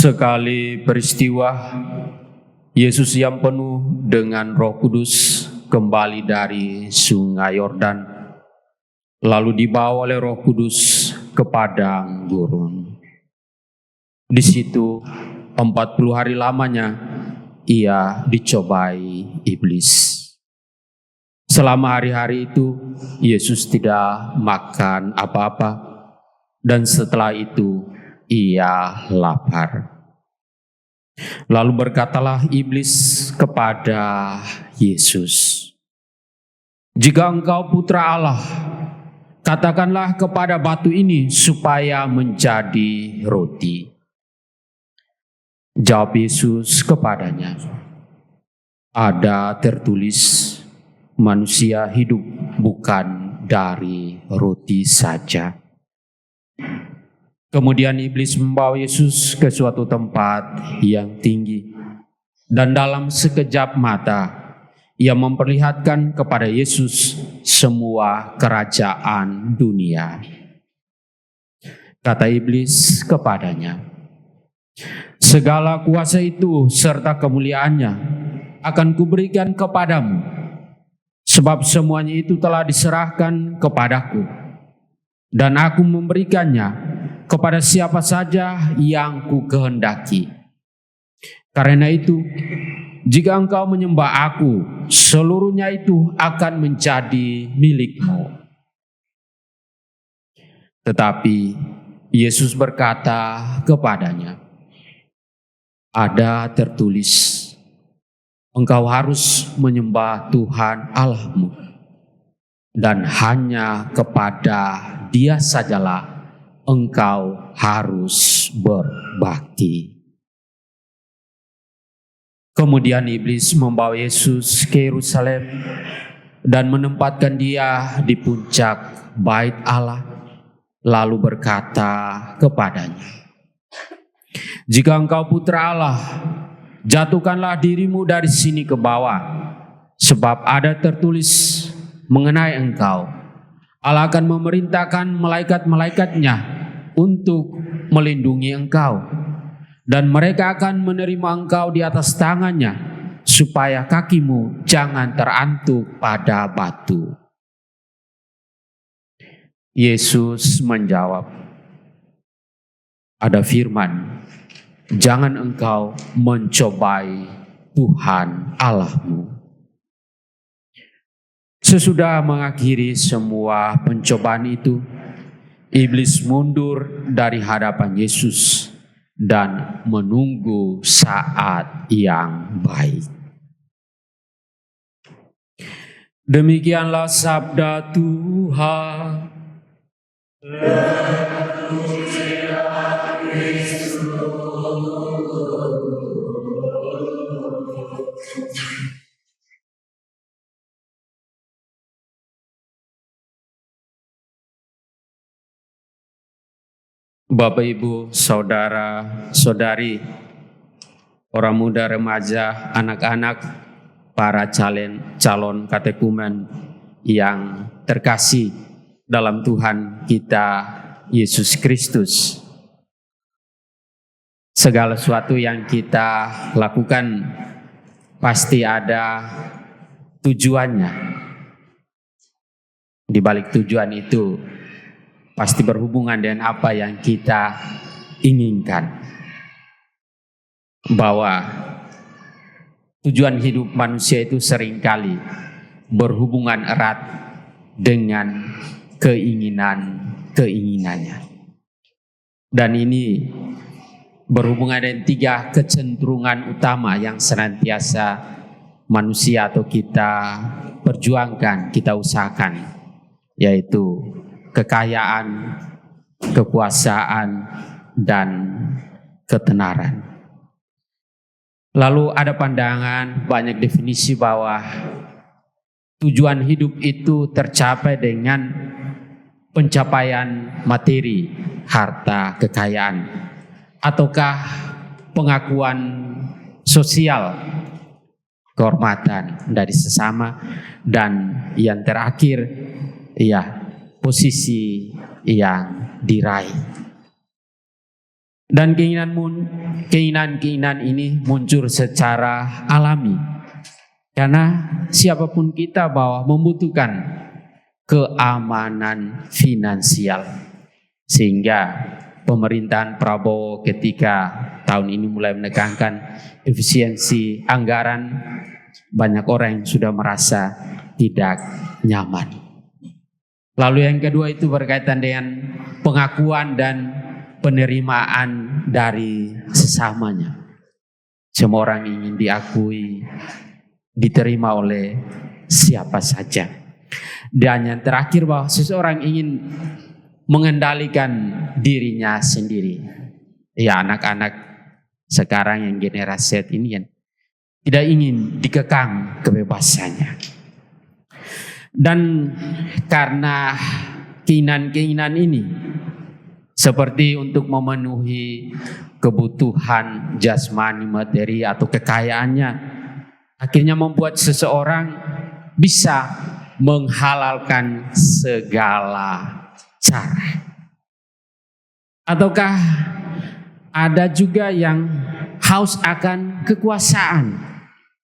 Sekali peristiwa, Yesus yang penuh dengan Roh Kudus kembali dari Sungai Yordan, lalu dibawa oleh Roh Kudus ke padang gurun. Di situ 40 hari lamanya ia dicobai iblis. Selama hari-hari itu Yesus tidak makan apa-apa, dan setelah itu ia lapar. Lalu berkatalah iblis kepada Yesus, "Jika engkau putra Allah, katakanlah kepada batu ini supaya menjadi roti." Jawab Yesus kepadanya, "Ada tertulis, manusia hidup bukan dari roti saja." Kemudian iblis membawa Yesus ke suatu tempat yang tinggi, dan dalam sekejap mata ia memperlihatkan kepada Yesus semua kerajaan dunia. Kata iblis kepadanya, "Segala kuasa itu serta kemuliaannya akan kuberikan kepadamu, sebab semuanya itu telah diserahkan kepadaku, dan aku memberikannya kepada siapa saja yang ku kehendaki. Karena itu, jika engkau menyembah aku, seluruhnya itu akan menjadi milikmu." Tetapi Yesus berkata kepadanya, "Ada tertulis, engkau harus menyembah Tuhan Allahmu, dan hanya kepada Dia sajalah engkau harus berbakti." Kemudian iblis membawa Yesus ke Yerusalem dan menempatkan dia di puncak bait Allah, lalu berkata kepadanya, "Jika engkau putra Allah, jatuhkanlah dirimu dari sini ke bawah, sebab ada tertulis mengenai engkau, Allah akan memerintahkan malaikat-malaikatnya untuk melindungi engkau, dan mereka akan menerima engkau di atas tangannya, supaya kakimu jangan terantuk pada batu." Yesus menjawab, "Ada firman, jangan engkau mencobai Tuhan Allahmu." Sesudah mengakhiri semua pencobaan itu, iblis mundur dari hadapan Yesus dan menunggu saat yang baik. Demikianlah sabda Tuhan. Bapak, Ibu, Saudara, Saudari, orang muda, remaja, anak-anak, para calon katekumen yang terkasih dalam Tuhan kita Yesus Kristus. Segala sesuatu yang kita lakukan pasti ada tujuannya. Di balik tujuan itu pasti berhubungan dengan apa yang kita inginkan. Bahwa tujuan hidup manusia itu seringkali berhubungan erat dengan keinginannya. Dan ini berhubungan dengan 3 kecenderungan utama yang senantiasa manusia atau kita perjuangkan, kita usahakan, yaitu kekayaan, kekuasaan, dan ketenaran. Lalu ada pandangan, banyak definisi bahwa tujuan hidup itu tercapai dengan pencapaian materi, harta, kekayaan, ataukah pengakuan sosial, kehormatan dari sesama, dan yang terakhir, posisi yang diraih. Dan keinginan-keinginan ini muncul secara alami. Karena siapapun kita bahwa membutuhkan keamanan finansial. Sehingga pemerintahan Prabowo ketika tahun ini mulai menekankan efisiensi anggaran, banyak orang yang sudah merasa tidak nyaman. Lalu yang kedua itu berkaitan dengan pengakuan dan penerimaan dari sesamanya. Semua orang ingin diakui, diterima oleh siapa saja. Dan yang terakhir bahwa seseorang ingin mengendalikan dirinya sendiri. Ya, anak-anak sekarang yang generasi Z ini yang tidak ingin dikekang kebebasannya. Dan karena keinginan-keinginan ini seperti untuk memenuhi kebutuhan jasmani, materi atau kekayaannya, akhirnya membuat seseorang bisa menghalalkan segala cara. Ataukah ada juga yang haus akan kekuasaan,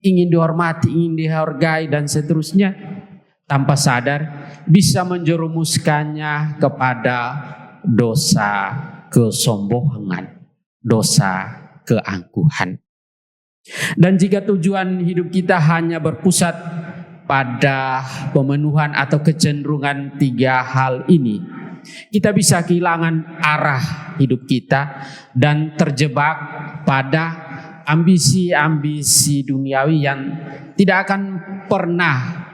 ingin dihormati, ingin dihargai dan seterusnya, tanpa sadar bisa menjerumuskannya kepada dosa kesombongan, dosa keangkuhan. Dan jika tujuan hidup kita hanya berpusat pada pemenuhan atau kecenderungan tiga hal ini, kita bisa kehilangan arah hidup kita dan terjebak pada ambisi-ambisi duniawi yang tidak akan pernah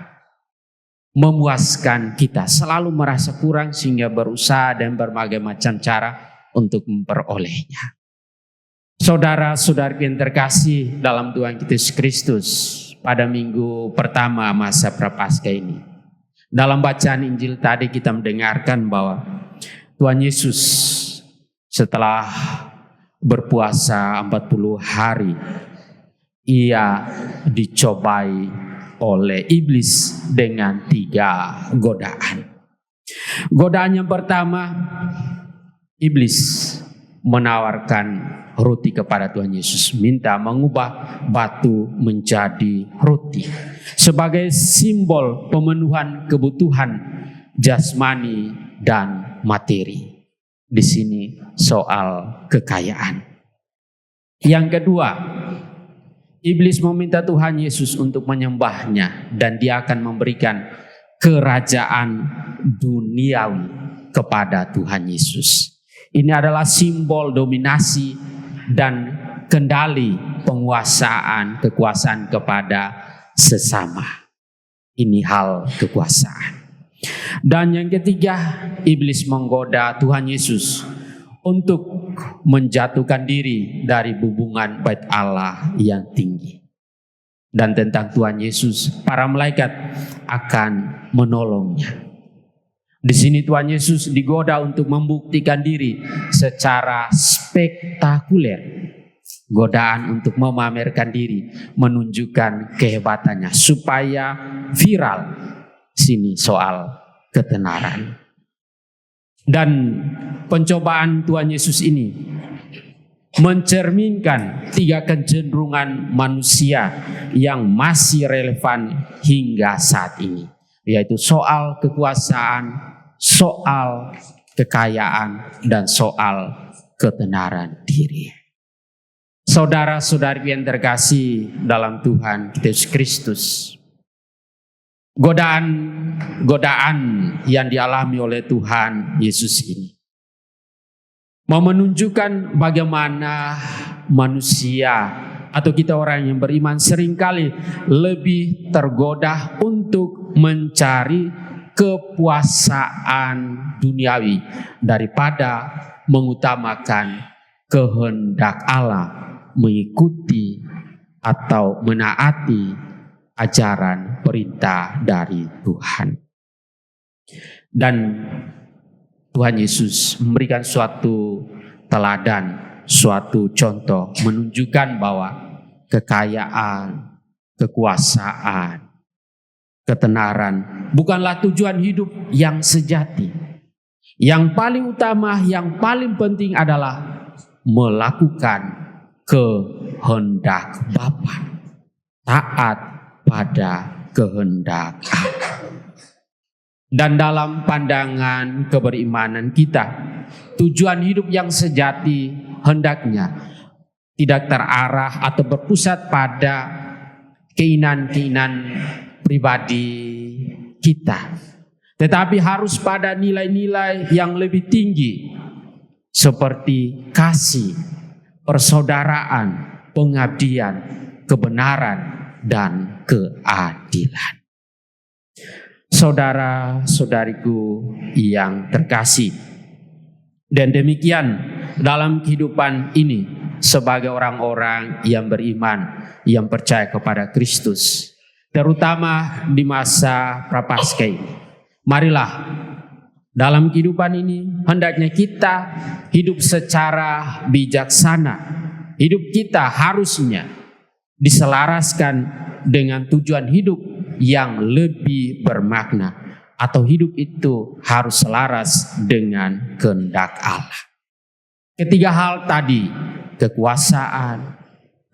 memuaskan kita, selalu merasa kurang sehingga berusaha dan berbagai macam cara untuk memperolehnya. Saudara-saudari yang terkasih dalam Tuhan kita Yesus Kristus, pada minggu pertama masa Prapaskah ini, dalam bacaan Injil tadi kita mendengarkan bahwa Tuhan Yesus setelah berpuasa 40 hari, ia dicobai oleh iblis dengan 3 godaan. Godaan yang pertama, iblis menawarkan roti kepada Tuhan Yesus, minta mengubah batu menjadi roti sebagai simbol pemenuhan kebutuhan jasmani dan materi. Di sini soal kekayaan. Yang kedua, iblis meminta Tuhan Yesus untuk menyembahnya dan dia akan memberikan kerajaan duniawi kepada Tuhan Yesus. Ini adalah simbol dominasi dan kendali penguasaan, kekuasaan kepada sesama. Ini hal kekuasaan. Dan yang ketiga, iblis menggoda Tuhan Yesus untuk menjatuhkan diri dari hubungan bait Allah yang tinggi. Dan tentang Tuhan Yesus, para malaikat akan menolongnya. Di sini Tuhan Yesus digoda untuk membuktikan diri secara spektakuler. Godaan untuk memamerkan diri, menunjukkan kehebatannya supaya viral. Sini soal ketenaran. Dan pencobaan Tuhan Yesus ini mencerminkan 3 kecenderungan manusia yang masih relevan hingga saat ini, yaitu soal kekuasaan, soal kekayaan, dan soal ketenaran diri. Saudara-saudari yang terkasih dalam Tuhan Yesus Kristus, godaan yang dialami oleh Tuhan Yesus ini mau menunjukkan bagaimana manusia atau kita orang yang beriman seringkali lebih tergoda untuk mencari kepuasaan duniawi daripada mengutamakan kehendak Allah, mengikuti atau menaati ajaran perintah dari Tuhan. Dan Tuhan Yesus memberikan suatu teladan, suatu contoh menunjukkan bahwa kekayaan, kekuasaan, ketenaran bukanlah tujuan hidup yang sejati. Yang paling utama, yang paling penting adalah melakukan kehendak Bapa, taat pada kehendak Allah. Dan dalam pandangan keberimanan kita, tujuan hidup yang sejati hendaknya tidak terarah atau berpusat pada keinginan-keinginan pribadi kita, tetapi harus pada nilai-nilai yang lebih tinggi seperti kasih, persaudaraan, pengabdian, kebenaran, dan keadilan. Saudara-saudariku yang terkasih, dan demikian dalam kehidupan ini sebagai orang-orang yang beriman, yang percaya kepada Kristus, terutama di masa Prapaskah ini, marilah dalam kehidupan ini hendaknya kita hidup secara bijaksana. Hidup kita harusnya diselaraskan dengan tujuan hidup yang lebih bermakna, atau hidup itu harus selaras dengan kehendak Allah. Ketiga hal tadi, kekuasaan,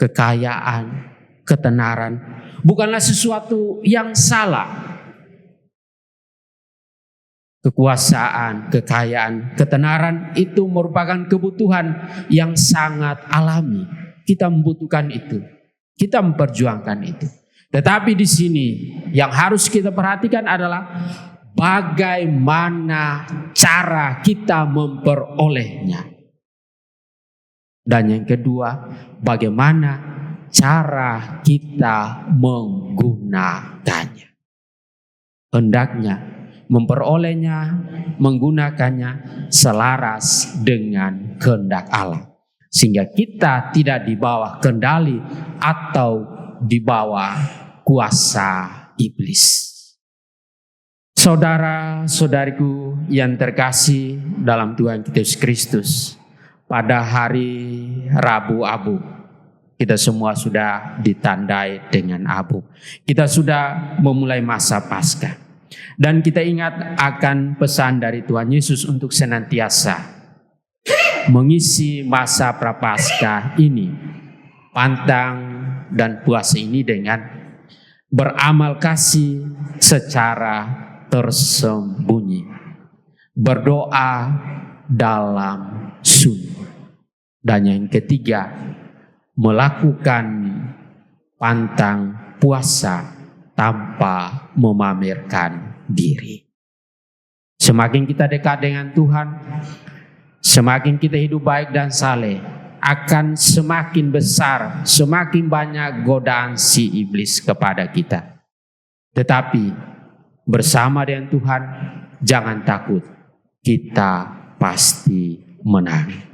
kekayaan, ketenaran, bukanlah sesuatu yang salah. Kekuasaan, kekayaan, ketenaran itu merupakan kebutuhan yang sangat alami. Kita membutuhkan itu, kita memperjuangkan itu. Tetapi di sini yang harus kita perhatikan adalah bagaimana cara kita memperolehnya. Dan yang kedua, bagaimana cara kita menggunakannya. Hendaknya memperolehnya, menggunakannya selaras dengan kehendak Allah, sehingga kita tidak di bawah kendali atau di bawah kuasa iblis. Saudara-saudariku yang terkasih dalam Tuhan kita Yesus Kristus, pada hari Rabu Abu, kita semua sudah ditandai dengan abu. Kita sudah memulai masa Paskah. Dan kita ingat akan pesan dari Tuhan Yesus untuk senantiasa mengisi masa Prapaskah ini, pantang dan puasa ini dengan beramal kasih secara tersembunyi, berdoa dalam sunyi, dan yang ketiga, melakukan pantang puasa tanpa memamerkan diri. Semakin kita dekat dengan Tuhan, semakin kita hidup baik dan saleh, akan semakin besar, semakin banyak godaan si iblis kepada kita. Tetapi bersama dengan Tuhan, jangan takut, kita pasti menang.